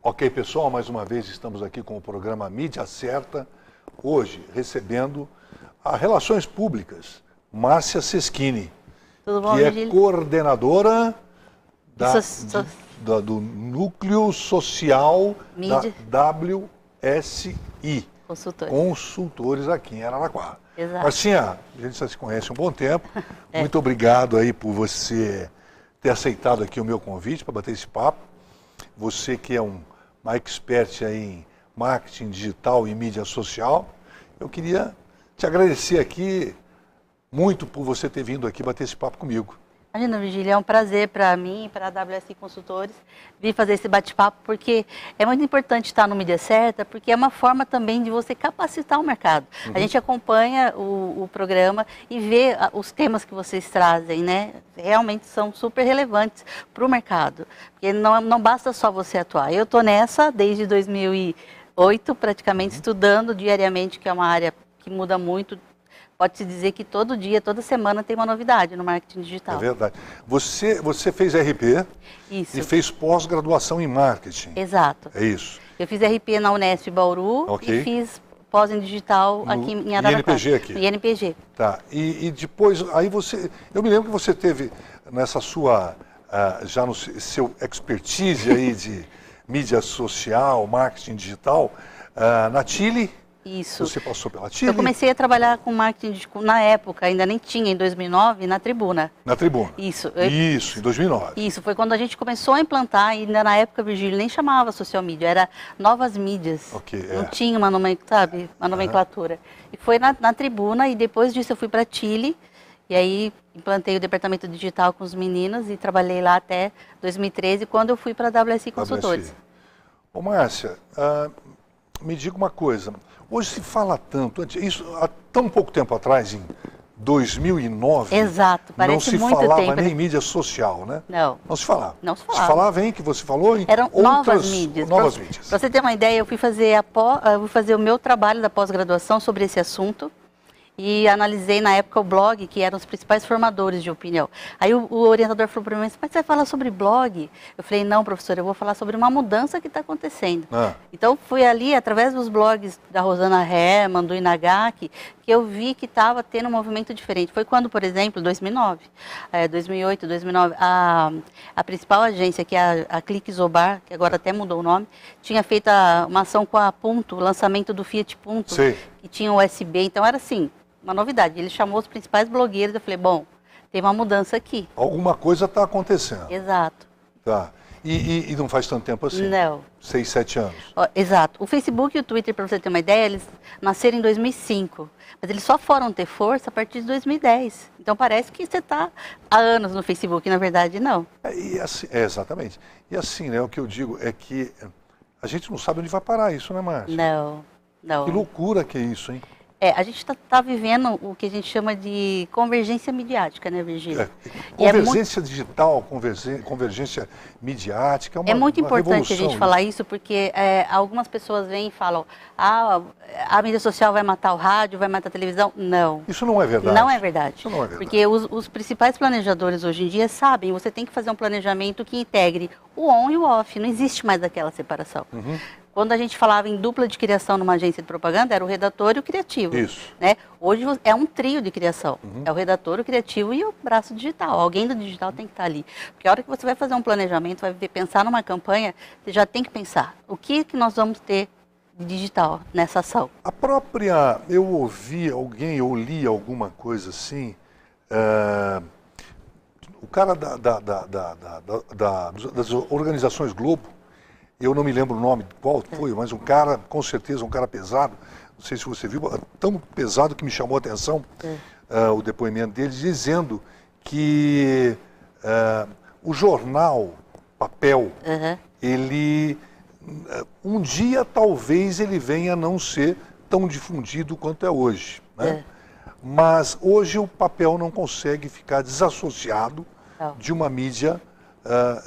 Ok, pessoal, mais uma vez estamos aqui com o programa Mídia Certa, hoje recebendo a Relações Públicas, Márcia Seschini, Tudo bom, que é Virgílio? coordenadora do Núcleo Social Mídia. da WSI, Consultores aqui em Araraquara. Exato. Marcinha, a gente já se conhece há um bom tempo, muito obrigado aí por você ter aceitado aqui o meu convite para bater esse papo. Você que é uma expert aí em marketing digital e mídia social, eu queria te agradecer aqui muito por você ter vindo aqui bater esse papo comigo. Imagina, Virgílio, é um prazer para mim e para a WSI Consultores vir fazer esse bate-papo, porque é muito importante estar no Mídia Certa, porque é uma forma também de você capacitar o mercado. A gente acompanha o programa e vê os temas que vocês trazem, né? Realmente são super relevantes para o mercado, porque não basta só você atuar. Eu estou nessa desde 2008, praticamente, estudando diariamente, que é uma área que muda muito. Pode-se dizer que todo dia, toda semana tem uma novidade no marketing digital. É verdade. Você fez RP Isso. e fez pós-graduação em marketing. Exato. É isso. Eu fiz RP na Unesp Bauru e fiz pós em digital aqui em Araraquara. INPG aqui. INPG. Tá. E depois, aí você... Eu me lembro que você teve nessa sua... já no seu expertise aí de mídia social, marketing digital, na Chile. Isso. Você passou pela Chile? Eu comecei a trabalhar com marketing digital, na época, ainda nem tinha, em 2009, na Tribuna. Na Tribuna. Isso. Isso, em 2009. Isso, foi quando a gente começou a implantar, ainda na época, Virgílio, nem chamava social media, era novas mídias. Ok, Não tinha uma nomenclatura. E foi na Tribuna, e depois disso eu fui para Chile, e aí implantei o departamento digital com os meninos e trabalhei lá até 2013, quando eu fui para a WSI Consultores. Ô Márcia, me diga uma coisa. Hoje se fala tanto, isso há tão pouco tempo atrás, em 2009, exato, parece muito tempo. Não se falava nem em mídia social, né? Não. Não se falava. Não se falava. Se falava, hein, que você falou em eram outras novas mídias. Novas mídias. Para você ter uma ideia, eu fui fazer o meu trabalho da pós-graduação sobre esse assunto. E analisei na época o blog, que eram os principais formadores de opinião. Aí o orientador falou para mim, mas você vai falar sobre blog? Eu falei, não, professor, eu vou falar sobre uma mudança que está acontecendo. Então foi ali, através dos blogs da Rosana Herman, do Inagaki, que eu vi que estava tendo um movimento diferente. Foi quando, por exemplo, 2009, 2008, 2009, a principal agência, que é a Clique-Zobar, que agora até mudou o nome, tinha feito uma ação com a Punto, o lançamento do Fiat Punto, que tinha o USB. Então era assim, uma novidade. Ele chamou os principais blogueiros, eu falei, bom, tem uma mudança aqui. Alguma coisa está acontecendo. Exato. Tá. E não faz tanto tempo assim? Não. 6, 7 anos. Exato. O Facebook e o Twitter, para você ter uma ideia, eles nasceram em 2005. Mas eles só foram ter força a partir de 2010. Então parece que você está há anos no Facebook, na verdade não. Exatamente. E assim, né, o que eu digo é que a gente não sabe onde vai parar isso, né, Márcia? Não, não. Que loucura que é isso, hein? A gente está vivendo o que a gente chama de convergência midiática, né, Virgílio? Convergência digital, convergência midiática, é muito importante a gente falar isso, porque algumas pessoas vêm e falam, a mídia social vai matar o rádio, vai matar a televisão. Não. Isso não é verdade. Não é verdade. Isso não é verdade. Porque os principais planejadores hoje em dia sabem, você tem que fazer um planejamento que integre o on e o off, não existe mais aquela separação. Quando a gente falava em dupla de criação numa agência de propaganda, era o redator e o criativo. Isso. Né? Hoje é um trio de criação. É o redator, o criativo e o braço digital. Alguém do digital tem que estar ali. Porque a hora que você vai fazer um planejamento, vai pensar numa campanha, você já tem que pensar o que nós vamos ter de digital nessa ação. A própria, eu ouvi alguém, eu li alguma coisa assim, o cara das organizações Globo, eu não me lembro o nome qual foi, mas um cara, com certeza, um cara pesado, não sei se você viu, tão pesado que me chamou a atenção o depoimento dele, dizendo que o jornal, papel, ele, um dia talvez ele venha a não ser tão difundido quanto é hoje, né? Mas hoje o papel não consegue ficar desassociado de uma mídia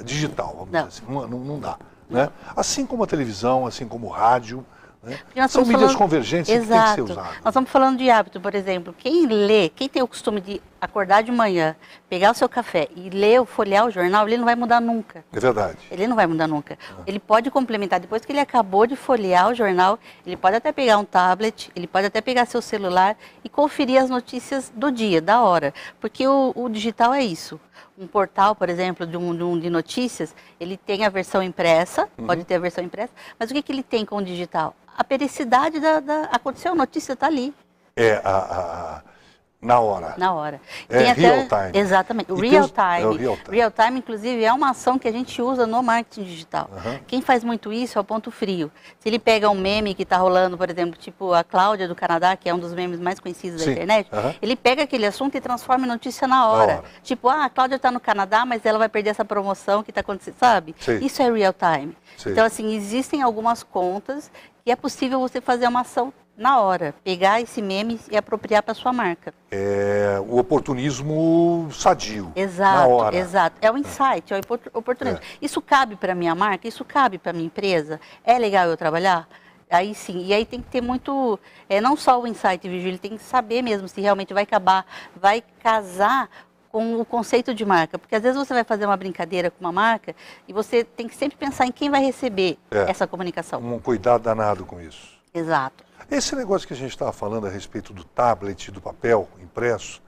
digital, vamos dizer assim, não dá. Né? Assim como a televisão, assim como o rádio, né? São mídias convergentes que têm que ser usadas. Nós estamos falando de hábito, por exemplo. Quem lê, quem tem o costume de acordar de manhã, pegar o seu café e ler, folhear o jornal, ele não vai mudar nunca. É verdade. Ele não vai mudar nunca. Ele pode complementar, depois que ele acabou de folhear o jornal, ele pode até pegar um tablet, ele pode até pegar seu celular e conferir as notícias do dia, da hora. Porque o digital é isso. Um portal, por exemplo, de notícias, ele tem a versão impressa, pode ter a versão impressa, mas o que ele tem com o digital? A periodicidade aconteceu, a notícia está ali. Na hora. Na hora. É real time. Exatamente. O real time. Real time, inclusive, é uma ação que a gente usa no marketing digital. Quem faz muito isso é o Ponto Frio. Se ele pega um meme que está rolando, por exemplo, tipo a Cláudia do Canadá, que é um dos memes mais conhecidos da internet, ele pega aquele assunto e transforma em notícia na hora. Tipo, a Cláudia está no Canadá, mas ela vai perder essa promoção que está acontecendo, sabe? Isso é real time. Então, assim, existem algumas contas que é possível você fazer uma ação na hora, pegar esse meme e apropriar para sua marca. É o oportunismo sadio. Exato, na hora. Exato. É o insight, é o oportunismo. Isso cabe para minha marca? Isso cabe para minha empresa? É legal eu trabalhar? Aí sim, e aí tem que ter muito, não só o insight, Virgílio, tem que saber mesmo se realmente vai casar com o conceito de marca. Porque às vezes você vai fazer uma brincadeira com uma marca e você tem que sempre pensar em quem vai receber essa comunicação. Um cuidado danado com isso. Exato. Esse negócio que a gente estava falando a respeito do tablet, do papel impresso,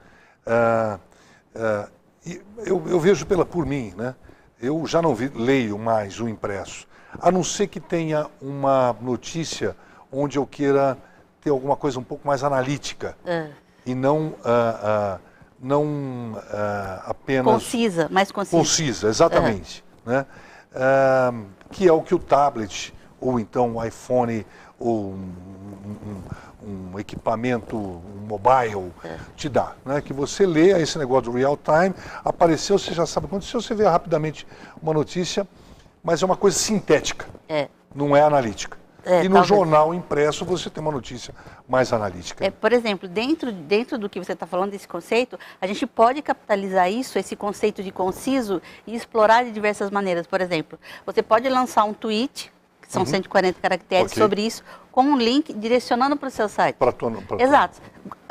eu vejo por mim, né? Eu já não leio mais o impresso, a não ser que tenha uma notícia onde eu queira ter alguma coisa um pouco mais analítica e não apenas... Concisa, mais concisa. Concisa, exatamente. Né? Que é o que o tablet, ou então o iPhone, ou um equipamento mobile te dá, né? Que você lê esse negócio do real time, apareceu, você já sabe o que aconteceu, você vê rapidamente uma notícia, mas é uma coisa sintética, não é analítica. E no jornal impresso você tem uma notícia mais analítica. Por exemplo, dentro do que você está falando desse conceito, a gente pode capitalizar isso, esse conceito de conciso, e explorar de diversas maneiras. Por exemplo, você pode lançar um tweet, que são 140 caracteres, sobre isso, com um link direcionando para o seu site. Exato.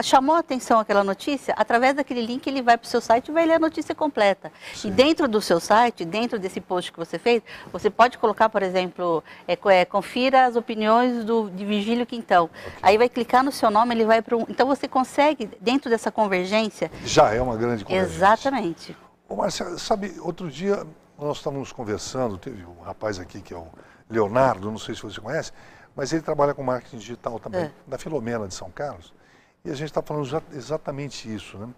Chamou a atenção aquela notícia, através daquele link ele vai para o seu site e vai ler a notícia completa. Sim. E dentro do seu site, dentro desse post que você fez, você pode colocar, por exemplo, confira as opiniões de Virgílio Quintão. Aí vai clicar no seu nome, ele vai para um... Então você consegue, dentro dessa convergência... Já é uma grande convergência. Exatamente. Ô, Márcia, sabe, outro dia nós estávamos conversando, teve um rapaz aqui que é o Leonardo, não sei se você conhece, mas ele trabalha com marketing digital também, da Filomena de São Carlos, e a gente está falando exatamente isso. Né?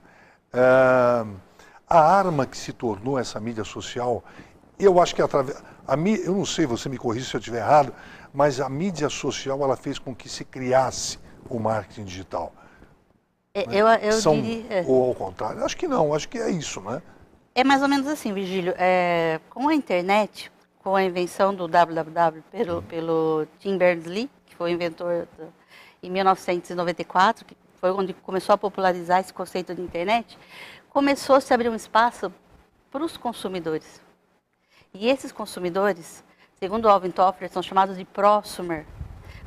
A arma que se tornou essa mídia social, eu acho que eu não sei, você me corrija se eu estiver errado, mas a mídia social ela fez com que se criasse o marketing digital. Eu diria... Ou ao contrário? Acho que não, acho que é isso, né? É mais ou menos assim, Virgílio. Com a internet, com a invenção do www pelo Tim Berners-Lee, que foi o inventor em 1994, que foi onde começou a popularizar esse conceito de internet, começou a se abrir um espaço para os consumidores. E esses consumidores, segundo o Alvin Toffler, são chamados de prosumer.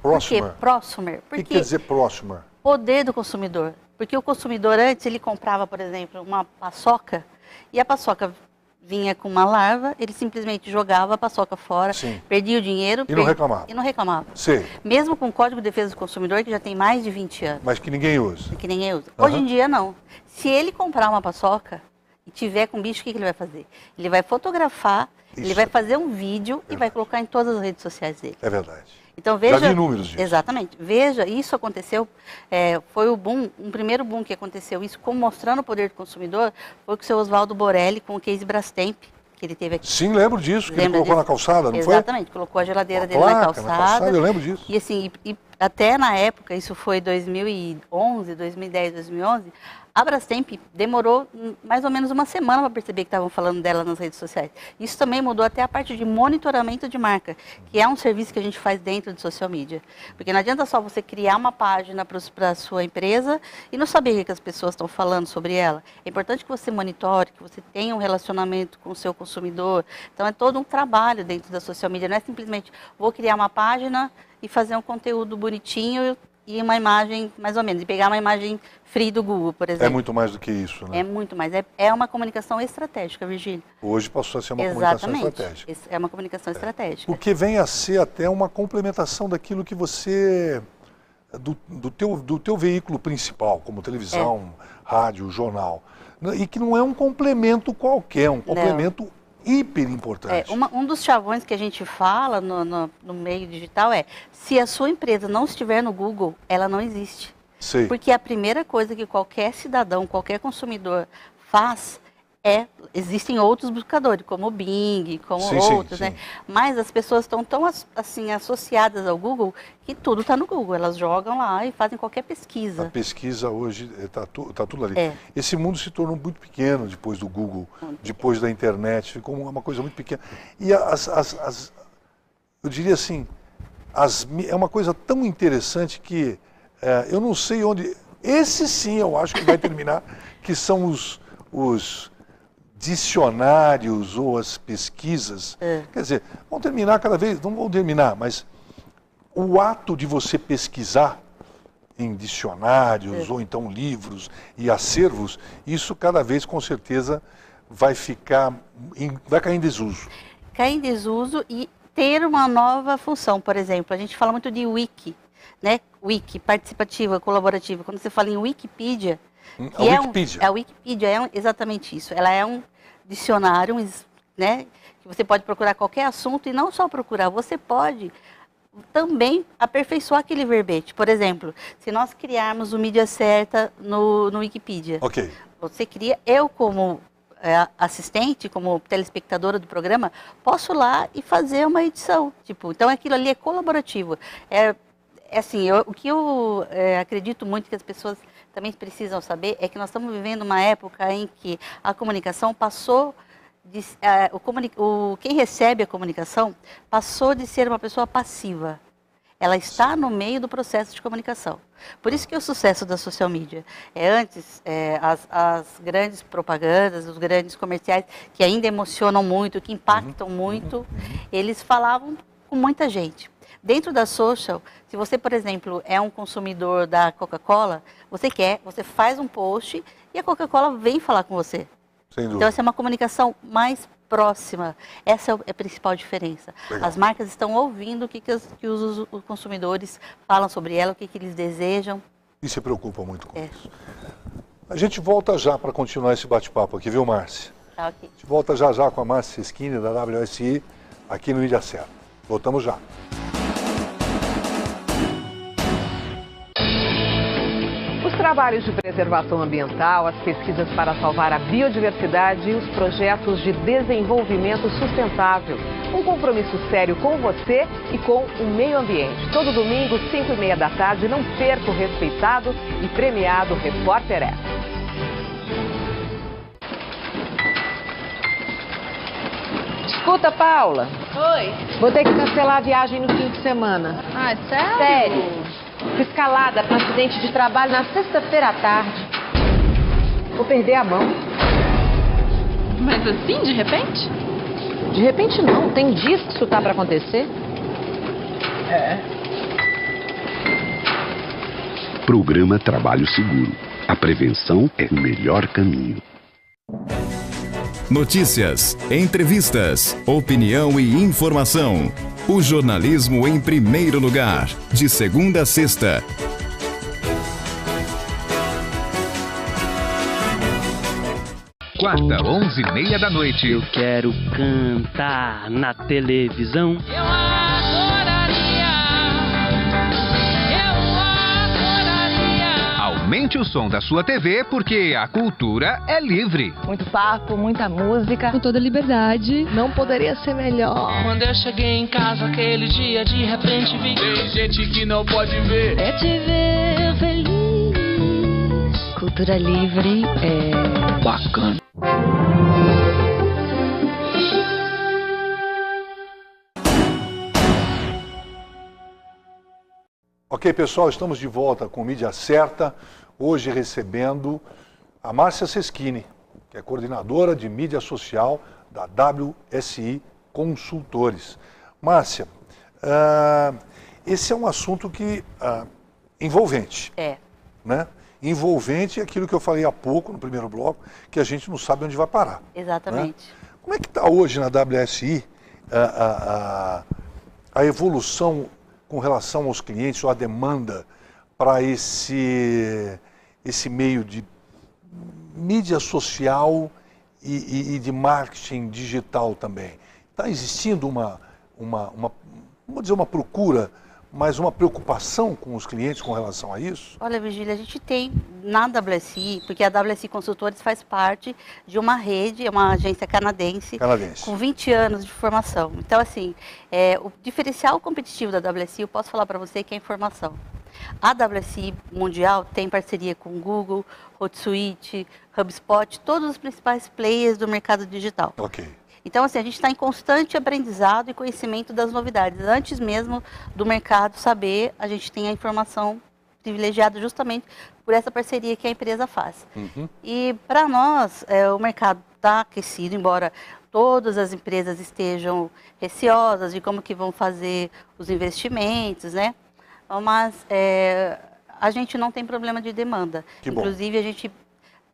Prosumer? Por quê? Prosumer. O que quer dizer prosumer? Poder do consumidor. Porque o consumidor antes, ele comprava, por exemplo, uma paçoca, e a paçoca vinha com uma larva, ele simplesmente jogava a paçoca fora, perdia o dinheiro... E não reclamava. E não reclamava. Sim. Mesmo com o Código de Defesa do Consumidor, que já tem mais de 20 anos. Mas que ninguém usa. Que ninguém usa. Hoje em dia, não. Se ele comprar uma paçoca e tiver com bicho, o que ele vai fazer? Ele vai fotografar, ele vai fazer um vídeo e vai colocar em todas as redes sociais dele. É verdade. Então, veja, já vi números disso. Exatamente. Veja, isso aconteceu, foi o boom, um primeiro boom que aconteceu, isso como mostrando o poder do consumidor, foi com o seu Oswaldo Borelli, com o case Brastemp, que ele teve aqui. Sim, lembro disso, que ele colocou na calçada, não foi? Exatamente, colocou a geladeira dele na calçada. Eu lembro disso. E assim, até na época, isso foi 2011, 2010, 2011, a Brastemp demorou mais ou menos uma semana para perceber que estavam falando dela nas redes sociais. Isso também mudou até a parte de monitoramento de marca, que é um serviço que a gente faz dentro de social media. Porque não adianta só você criar uma página para a sua empresa e não saber o que as pessoas estão falando sobre ela. É importante que você monitore, que você tenha um relacionamento com o seu consumidor. Então é todo um trabalho dentro da social media. Não é simplesmente vou criar uma página e fazer um conteúdo bonitinho e uma imagem mais ou menos, e pegar uma imagem free do Google, por exemplo. É muito mais do que isso, né? É muito mais. É uma comunicação estratégica, Virgílio. Hoje passou a ser uma comunicação estratégica. É uma comunicação estratégica. Porque vem a ser até uma complementação daquilo que você... do teu veículo principal, como televisão, rádio, jornal. E que não é um complemento qualquer, um complemento hiper importante. Um dos chavões que a gente fala no meio digital é: se a sua empresa não estiver no Google, ela não existe. Sei. Porque a primeira coisa que qualquer cidadão, qualquer consumidor faz existem outros buscadores, como o Bing, como outros, né? Mas as pessoas estão tão assim associadas ao Google que tudo está no Google. Elas jogam lá e fazem qualquer pesquisa. A pesquisa hoje está tudo ali. Esse mundo se tornou muito pequeno depois do Google, depois da internet, ficou uma coisa muito pequena. E eu diria assim, é uma coisa tão interessante que eu não sei onde... Esse sim eu acho que vai terminar, que são os dicionários ou as pesquisas. Quer dizer, vão terminar cada vez, não vão terminar, mas o ato de você pesquisar em dicionários ou então livros e acervos, isso cada vez com certeza vai cair em desuso. Cair em desuso e ter uma nova função. Por exemplo, a gente fala muito de wiki, né? Wiki, participativa, colaborativa. Quando você fala em Wikipedia, a Wikipedia é exatamente isso. Ela é um dicionário, né, que você pode procurar qualquer assunto e não só procurar, você pode também aperfeiçoar aquele verbete. Por exemplo, se nós criarmos o Mídia Certa no Wikipedia, você cria, eu como assistente, como telespectadora do programa, posso ir lá e fazer uma edição. Então aquilo ali é colaborativo. Assim, o que eu acredito muito que as pessoas também precisam saber é que nós estamos vivendo uma época em que a comunicação passou de... quem recebe a comunicação passou de ser uma pessoa passiva. Ela está no meio do processo de comunicação. Por isso que o sucesso da social media. Antes, as grandes propagandas, os grandes comerciais, que ainda emocionam muito, que impactam muito, eles falavam com muita gente. Dentro da social, se você, por exemplo, é um consumidor da Coca-Cola, você faz um post e a Coca-Cola vem falar com você. Sem dúvida. Então, essa é uma comunicação mais próxima. Essa é a principal diferença. Legal. As marcas estão ouvindo o que os consumidores falam sobre ela, o que eles desejam. E se preocupa muito com isso. A gente volta já para continuar esse bate-papo aqui, viu, Márcia? Tá, ok. A gente volta já com a Márcia Seschini, da WSI, aqui no Mídia Certa. Voltamos já. Os trabalhos de preservação ambiental, as pesquisas para salvar a biodiversidade e os projetos de desenvolvimento sustentável. Um compromisso sério com você e com o meio ambiente. Todo domingo, 5h30 da tarde, não perca o respeitado e premiado Repórter S. Escuta, Paula. Oi. Vou ter que cancelar a viagem no fim de semana. Ah, sério? Sério. Fui escalada para um acidente de trabalho na sexta-feira à tarde. Vou perder a mão. Mas assim, de repente? De repente não, tem dias que isso tá para acontecer. Programa Trabalho Seguro. A prevenção é o melhor caminho. Notícias, entrevistas, opinião e informação. O jornalismo em primeiro lugar, de segunda a sexta. Quarta, 11h30 da noite. Eu quero cantar na televisão. Eu adoraria. Aumente o som da sua TV, porque a cultura é livre. Muito papo, muita música. Com toda liberdade. Não poderia ser melhor. Quando eu cheguei em casa aquele dia, de repente vi. Tem gente que não pode ver. É te ver feliz. Cultura livre é bacana. Ok, pessoal, estamos de volta com Mídia Certa, hoje recebendo a Márcia Seschini, que é coordenadora de mídia social da WSI Consultores. Márcia, esse é um assunto que envolvente. É. Né? Envolvente é aquilo que eu falei há pouco, no primeiro bloco, que a gente não sabe onde vai parar. Exatamente. Né? Como é que está hoje na WSI a evolução com relação aos clientes, ou a demanda para esse meio de mídia social e de marketing digital também? Está existindo vamos dizer, uma procura, mas uma preocupação com os clientes com relação a isso? Olha, Virgília, a gente tem na WSI, porque a WSI Consultores faz parte de uma rede, é uma agência canadense. Com 20 anos de formação. Então, assim, o diferencial competitivo da WSI, eu posso falar para você que é a informação. A WSI Mundial tem parceria com Google, Hootsuite, HubSpot, todos os principais players do mercado digital. Ok. Então, assim, a gente está em constante aprendizado e conhecimento das novidades. Antes mesmo do mercado saber, a gente tem a informação privilegiada justamente por essa parceria que a empresa faz. Uhum. E para nós, o mercado está aquecido, embora todas as empresas estejam receosas de como que vão fazer os investimentos, né? Mas a gente não tem problema de demanda. Que bom. Inclusive, a gente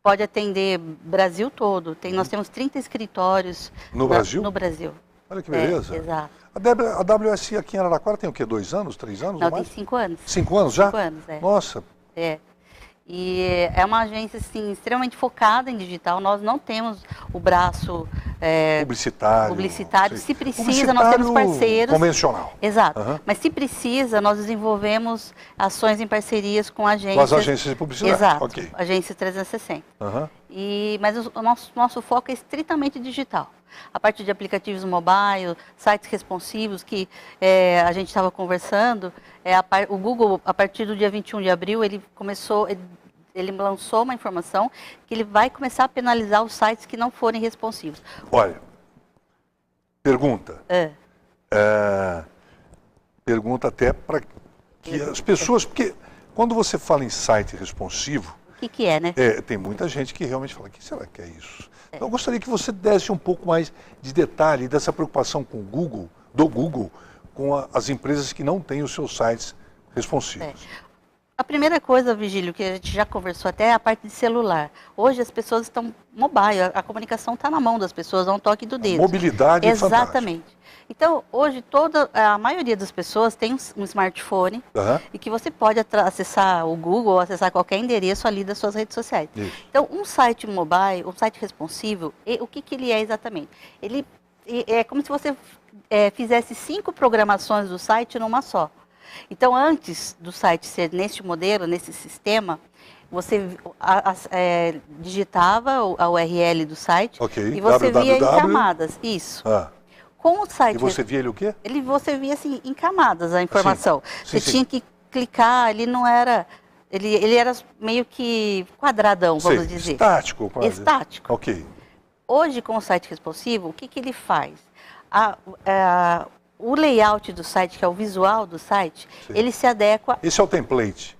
pode atender Brasil todo. Nós temos 30 escritórios no Brasil? No Brasil. Olha que beleza. Exato. A WSI aqui em Araraquara tem o quê? 2 anos, 3 anos? Não, tem 5 anos. 5 anos já? 5 anos, Nossa. E é uma agência assim, extremamente focada em digital. Nós não temos o braço publicitário. Se precisa, nós temos parceiros. Convencional. Exato. Mas se precisa, nós desenvolvemos ações em parcerias com agências. Com as agências de publicidade. Exato. Okay. Agência 360. Mas o nosso foco é estritamente digital. A partir de aplicativos mobile, sites responsivos que a gente estava conversando, o Google, a partir do dia 21 de abril, ele lançou uma informação que ele vai começar a penalizar os sites que não forem responsivos. Olha, pergunta. Pergunta até para que as pessoas... Porque quando você fala em site responsivo... O que é, né? Tem muita gente que realmente fala, o que será que é isso? Então, eu gostaria que você desse um pouco mais de detalhe dessa preocupação com o Google, do Google, com as empresas que não têm os seus sites responsivos. A primeira coisa, Vigílio, que a gente já conversou até é a parte de celular. Hoje as pessoas estão mobile, a comunicação está na mão das pessoas, a um toque do dedo. Mobilidade Exatamente. Então, hoje a maioria das pessoas tem um smartphone e que você pode acessar o Google ou acessar qualquer endereço ali das suas redes sociais. Isso. Então, um site mobile, um site responsivo, o que ele é exatamente? Ele é como se você fizesse 5 programações do site numa só. Então, antes do site ser neste modelo, nesse sistema, você digitava a URL do site e você via em camadas. Isso. Com o site, e você via ele o quê? Você via assim, em camadas a informação. Você tinha que clicar, ele não era... Ele era meio que quadradão, vamos dizer. Estático, quase. Estático. Ok. Hoje, com o site responsivo, o que ele faz? O layout do site, que é o visual do site, ele se adequa... Esse é o template?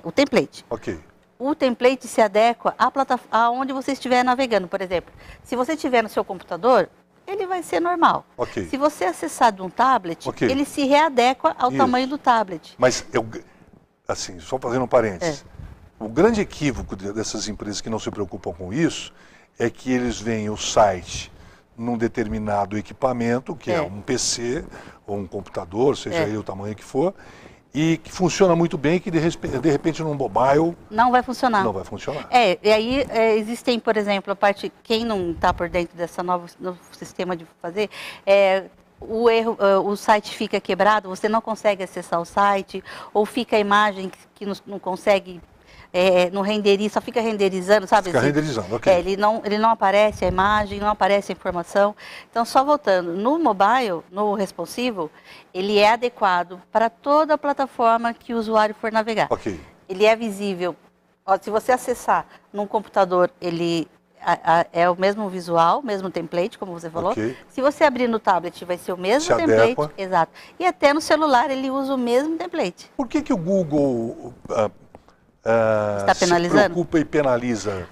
O template. Ok. O template se adequa à plataforma, aonde você estiver navegando. Por exemplo, se você estiver no seu computador, ele vai ser normal. Okay. Se você acessar de um tablet, ele se readequa ao tamanho do tablet. Mas, assim, só fazendo um parênteses, o grande equívoco dessas empresas que não se preocupam com isso é que eles veem o site num determinado equipamento, que é um PC ou um computador, seja ele o tamanho que for, e que funciona muito bem, que de repente num mobile... Não vai funcionar. Não vai funcionar. E aí existem, por exemplo, a parte, quem não está por dentro dessa novo sistema de fazer, o site fica quebrado, você não consegue acessar o site, ou fica a imagem que não consegue... não renderiza, só fica renderizando, sabe? Fica renderizando, ok. Ele não aparece a imagem, não aparece a informação. Então, só voltando, no mobile, no responsivo, ele é adequado para toda a plataforma que o usuário for navegar. Ok. Ele é visível. Se você acessar num computador, ele é o mesmo visual, mesmo template, como você falou. Okay. Se você abrir no tablet, vai ser o mesmo template. Adequa. Exato. E até no celular, ele usa o mesmo template. Por que o Google... está penalizando? Se preocupa e penaliza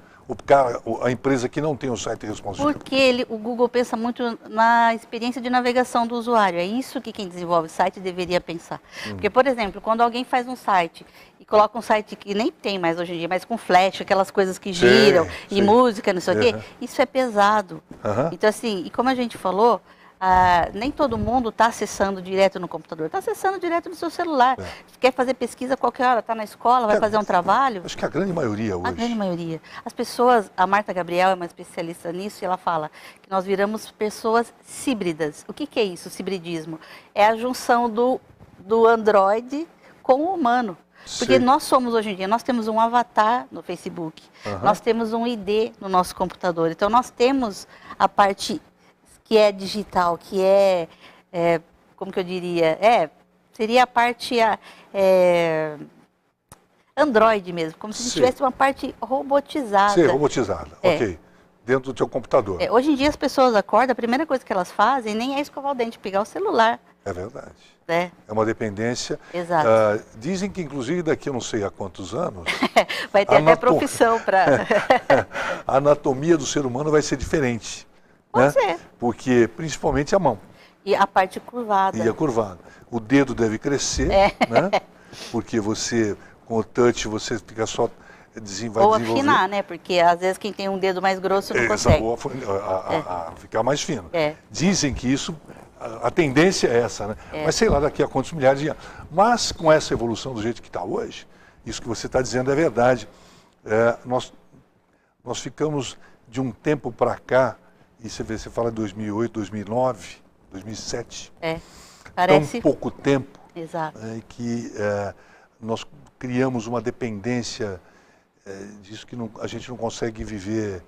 a empresa que não tem o site responsivo? Porque o Google pensa muito na experiência de navegação do usuário. É isso que quem desenvolve site deveria pensar. Porque, por exemplo, quando alguém faz um site e coloca um site que nem tem mais hoje em dia, mas com flash, aquelas coisas que giram, e música, não sei o quê, isso é pesado. Então, assim, e como a gente falou, nem todo mundo está acessando direto no computador, está acessando direto no seu celular. Quer fazer pesquisa a qualquer hora, está na escola, vai fazer um trabalho. Acho que a grande maioria hoje. A grande maioria. As pessoas, a Marta Gabriel é uma especialista nisso e ela fala que nós viramos pessoas híbridas. O que é isso, hibridismo? É a junção do Android com o humano. Porque nós somos hoje em dia, nós temos um avatar no Facebook, nós temos um ID no nosso computador. Então nós temos a parte que é digital, que como que eu diria, seria a parte Android mesmo, como se tivesse uma parte robotizada. Sim, robotizada, ok. Dentro do teu computador. Hoje em dia as pessoas acordam, a primeira coisa que elas fazem nem é escovar o dente, pegar o celular. É verdade. É uma dependência. Exato. Dizem que, inclusive, daqui eu não sei há quantos anos... vai ter até profissão para... a anatomia do ser humano vai ser diferente. Pode ser. Porque, principalmente, a mão. E a parte curvada. E a curvada. O dedo deve crescer, né? Porque você, com o touch, você fica só... vai desenvolver. Ou afinar, né? Porque, às vezes, quem tem um dedo mais grosso não consegue. Ficar mais fino. Dizem que isso... A tendência é essa, né? Mas sei lá, daqui a quantos milhares de anos. Mas com essa evolução do jeito que está hoje, isso que você está dizendo é verdade. Nós ficamos de um tempo para cá, e você fala de 2008, 2009, 2007. Parece... Tão pouco tempo. Exato. Que nós criamos uma dependência disso que a gente não consegue viver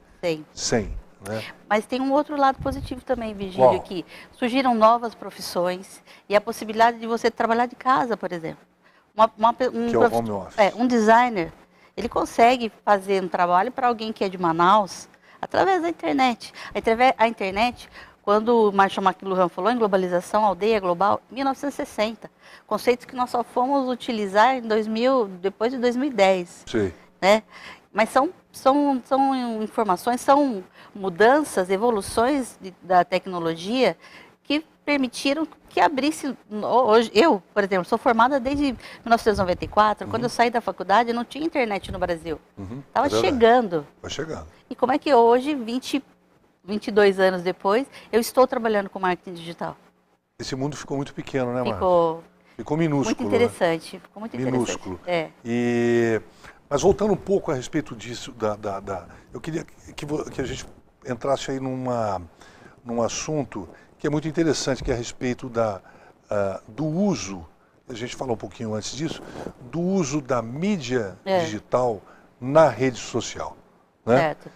sem. Né? Mas tem um outro lado positivo também, Virgílio, que surgiram novas profissões e a possibilidade de você trabalhar de casa, por exemplo. Que é o home office. Um designer, ele consegue fazer um trabalho para alguém que é de Manaus através da internet. A internet, quando o Marshall McLuhan falou em globalização, aldeia global, 1960. Conceitos que nós só fomos utilizar depois de 2010. Sim. Né? Mas são informações, são mudanças, evoluções da tecnologia que permitiram que abrisse... Hoje, eu, por exemplo, sou formada desde 1994. Quando eu saí da faculdade, não tinha internet no Brasil. Estava chegando. Vai chegando. E como é que hoje, 22 anos depois, eu estou trabalhando com marketing digital? Esse mundo ficou muito pequeno, né, Marcia? Ficou minúsculo. Muito interessante. Ficou muito minúsculo. Interessante. Mas voltando um pouco a respeito disso, eu queria que a gente entrasse aí num assunto que é muito interessante, que é a respeito do uso, a gente falou um pouquinho antes disso, do uso da mídia digital na rede social. Né? Certo.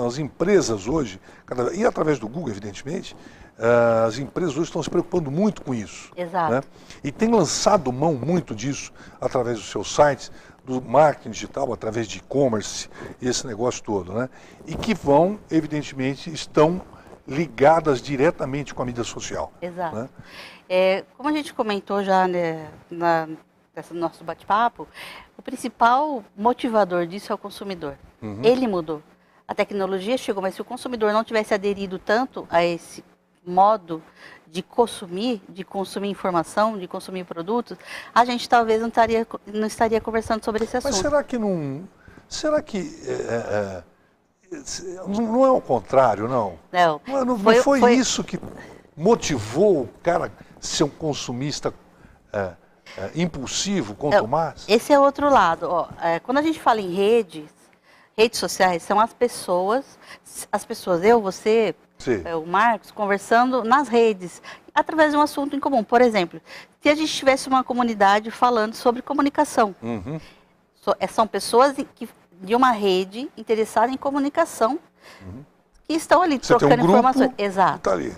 As empresas hoje, e através do Google, evidentemente, as empresas hoje estão se preocupando muito com isso. Exato. Né? E têm lançado mão muito disso através dos seus sites, do marketing digital, através de e-commerce, esse negócio todo. Né? E que evidentemente, estão ligadas diretamente com a mídia social. Exato. Né? Como a gente comentou já nesse nosso bate-papo, o principal motivador disso é o consumidor. Ele mudou. A tecnologia chegou, mas se o consumidor não tivesse aderido tanto a esse modo de consumir informação, de consumir produtos, a gente talvez não estaria conversando sobre esse assunto. Mas será que não é o contrário, não? Não foi isso que motivou o cara a ser um consumista impulsivo, contumaz? Esse é outro lado. Quando a gente fala em redes sociais, são as pessoas, eu, você, o Marcos, conversando nas redes, através de um assunto em comum. Por exemplo, se a gente tivesse uma comunidade falando sobre comunicação, são pessoas de uma rede interessada em comunicação, que estão ali trocando informações. Exato. Tá ali.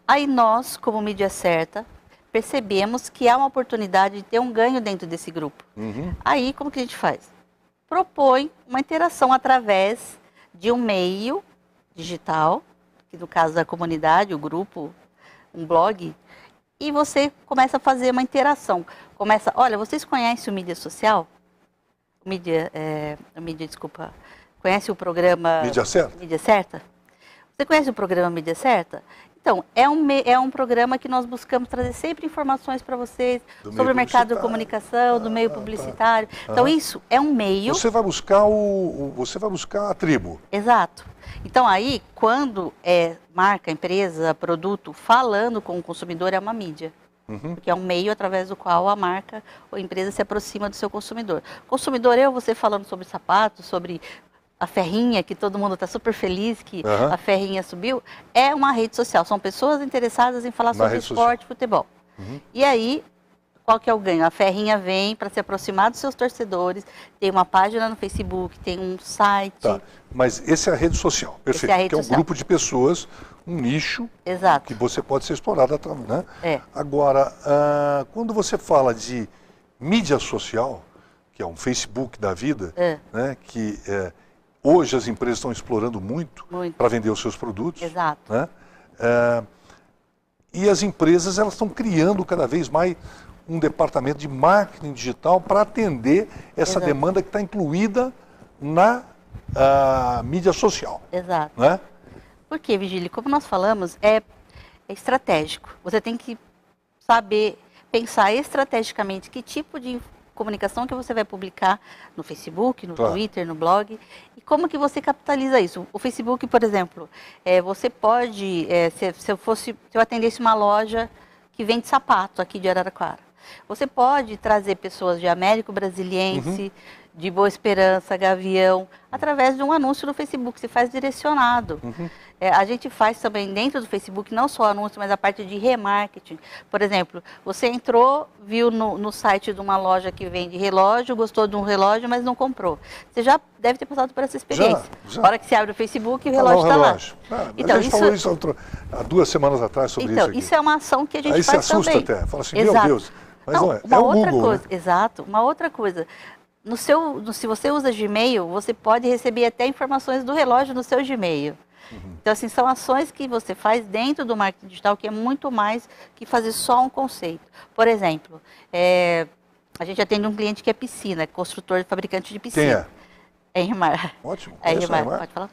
Aí nós, como mídia certa, percebemos que há uma oportunidade de ter um ganho dentro desse grupo. Aí, como que a gente faz? Propõe uma interação através de um meio digital, que no caso da comunidade, o grupo, um blog, e você começa a fazer uma interação. Começa, olha, vocês conhecem o Mídia Social? Desculpa. Conhece o programa... Mídia Certa? Mídia Certa? Você conhece o programa Mídia Certa? Então, é um programa que nós buscamos trazer sempre informações para vocês sobre o mercado de comunicação, do meio publicitário. Então, isso é um meio... Você vai buscar você vai buscar a tribo. Exato. Então, aí, quando é marca, empresa, produto, falando com o consumidor, é uma mídia. Porque é um meio através do qual a marca ou a empresa se aproxima do seu consumidor. Consumidor, você falando sobre sapatos, sobre... a Ferrinha, que todo mundo está super feliz que a Ferrinha subiu, é uma rede social. São pessoas interessadas em falar sobre esporte e futebol. E aí, qual que é o ganho? A Ferrinha vem para se aproximar dos seus torcedores, tem uma página no Facebook, tem um site. Tá. Mas esse é a rede social, perfeito. Que é um grupo de pessoas, um nicho, que você pode ser explorado, né? Agora, quando você fala de mídia social, que é um Facebook da vida, né? Que hoje as empresas estão explorando muito. Para vender os seus produtos. Exato. Né? E as empresas elas estão criando cada vez mais um departamento de marketing digital para atender essa demanda que está incluída na mídia social. Exato. Né? Porque, Vigílio, como nós falamos, é estratégico. Você tem que saber pensar estrategicamente que tipo de comunicação que você vai publicar no Facebook, no Twitter, no blog, e como que você capitaliza isso. O Facebook, por exemplo, você pode, se eu atendesse uma loja que vende sapato aqui de Araraquara, você pode trazer pessoas de Américo Brasiliense, de Boa Esperança, Gavião, através de um anúncio no Facebook, você faz direcionado. A gente faz também dentro do Facebook, não só anúncio, mas a parte de remarketing. Por exemplo, você entrou, viu no site de uma loja que vende relógio, gostou de um relógio, mas não comprou. Você já deve ter passado por essa experiência. Já. A hora que você abre o Facebook, o relógio está lá. Então, a gente falou isso há 2 semanas atrás sobre isso aqui. Isso é uma ação que a gente faz também. Aí você assusta até, fala assim, meu Deus, mas não é o Google, né? Exato, uma outra coisa. Se você usa Gmail, você pode receber até informações do relógio no seu Gmail. Então, assim, são ações que você faz dentro do marketing digital, que é muito mais que fazer só um conceito. Por exemplo, a gente atende um cliente que é piscina, construtor e fabricante de piscina. Quem é? Enrimar. Ótimo. Enrimar, pode falar?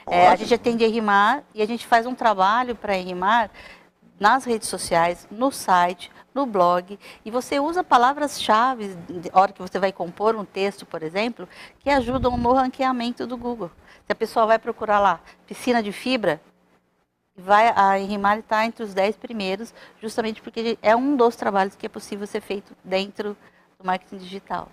A gente atende a Enrimar e a gente faz um trabalho para Enrimar nas redes sociais, no site, no blog, e você usa palavras-chave, na hora que você vai compor um texto, por exemplo, que ajudam no ranqueamento do Google. Se a pessoa vai procurar lá, piscina de fibra, a Enrimar está entre os 10 primeiros, justamente porque é um dos trabalhos que é possível ser feito dentro do marketing digital.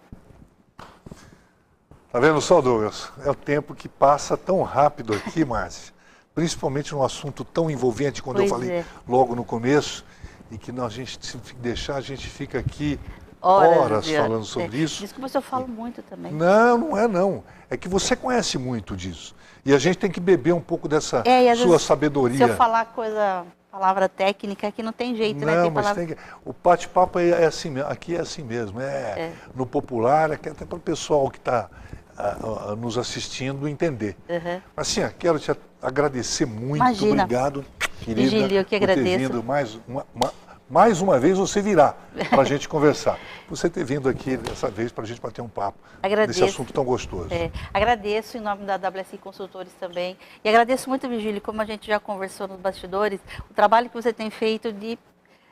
Tá vendo só, Douglas? É o tempo que passa tão rápido aqui, Márcia. Principalmente num assunto tão envolvente, quando eu falei logo no começo, e que a gente, se deixar, a gente fica aqui horas falando sobre isso. Desculpa se eu falo muito também. Não é não. É que você conhece muito disso. E a gente tem que beber um pouco dessa sua sabedoria. Se eu falar palavra técnica, que não tem jeito, né? Não, mas tem que... O bate-papo é assim mesmo. Aqui é assim mesmo. No popular, até para o pessoal que está nos assistindo entender. Mas sim, quero te agradecer muito. Imagina. Obrigado, querida. Vigílio, eu que agradeço. Por ter vindo mais uma vez você virá para a gente conversar. Você ter vindo aqui dessa vez para a gente bater um papo nesse assunto tão gostoso. Agradeço em nome da WSI Consultores também. E agradeço muito, Vigílio, como a gente já conversou nos bastidores, o trabalho que você tem feito de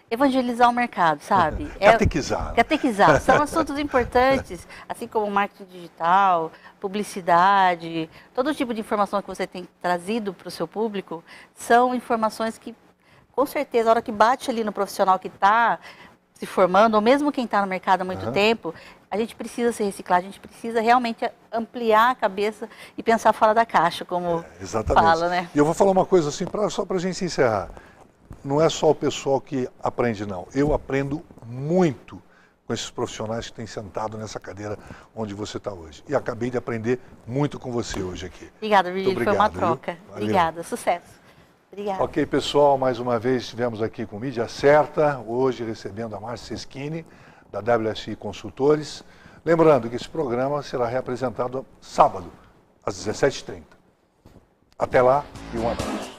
evangelizar o mercado, sabe? Catequizar. Catequizar. São assuntos importantes, assim como marketing digital, publicidade, todo tipo de informação que você tem trazido para o seu público, são informações que, com certeza, a hora que bate ali no profissional que está se formando, ou mesmo quem está no mercado há muito tempo, a gente precisa se reciclar, a gente precisa realmente ampliar a cabeça e pensar fora da caixa, como fala, né? E eu vou falar uma coisa assim, só para a gente encerrar. Não é só o pessoal que aprende, não. Eu aprendo muito com esses profissionais que têm sentado nessa cadeira onde você está hoje. E acabei de aprender muito com você hoje aqui. Obrigada, Virgílio. Foi uma troca. Obrigada. Sucesso. Obrigada. Ok, pessoal. Mais uma vez estivemos aqui com Mídia Certa. Hoje recebendo a Márcia Seschini, da WSI Consultores. Lembrando que esse programa será reapresentado sábado, às 17h30. Até lá e um abraço.